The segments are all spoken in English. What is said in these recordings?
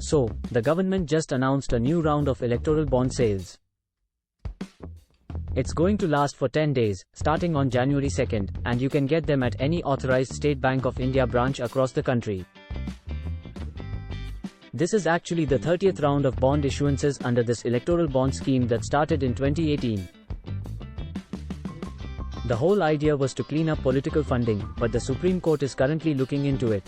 So, the government just announced a new round of electoral bond sales. It's going to last for 10 days, starting on January 2nd, and you can get them at any authorized State Bank of India branch across the country. This is actually the 30th round of bond issuances under this electoral bond scheme that started in 2018. The whole idea was to clean up political funding, but the Supreme Court is currently looking into it.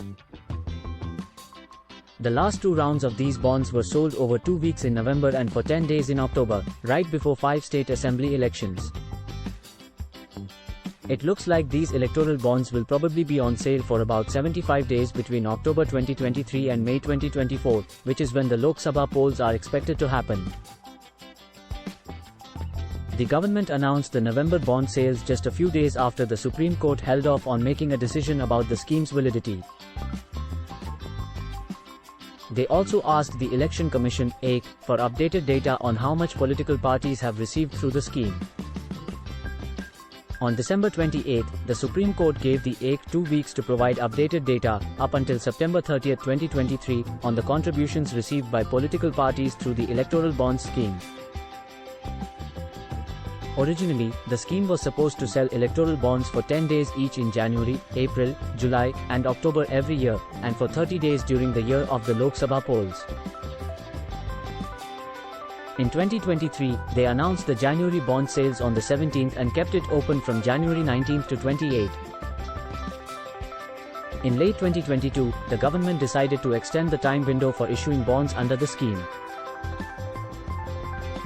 The last two rounds of these bonds were sold over 2 weeks in November and for 10 days in October, right before 5 state assembly elections. It looks like these electoral bonds will probably be on sale for about 75 days between October 2023 and May 2024, which is when the Lok Sabha polls are expected to happen. The government announced the November bond sales just a few days after the Supreme Court held off on making a decision about the scheme's validity. They also asked the Election Commission (EC) for updated data on how much political parties have received through the scheme. On December 28, the Supreme Court gave the EC 2 weeks to provide updated data, up until September 30, 2023, on the contributions received by political parties through the electoral bonds scheme. Originally, the scheme was supposed to sell electoral bonds for 10 days each in January, April, July, and October every year, and for 30 days during the year of the Lok Sabha polls. In 2023, they announced the January bond sales on the 17th and kept it open from January 19 to 28. In late 2022, the government decided to extend the time window for issuing bonds under the scheme.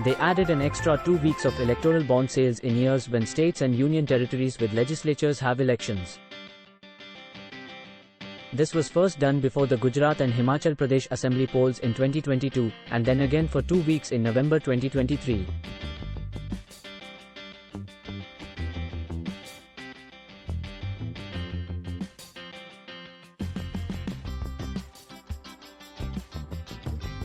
They added an extra 2 weeks of electoral bond sales in years when states and union territories with legislatures have elections. This was first done before the Gujarat and Himachal Pradesh Assembly polls in 2022, and then again for 2 weeks in November 2023.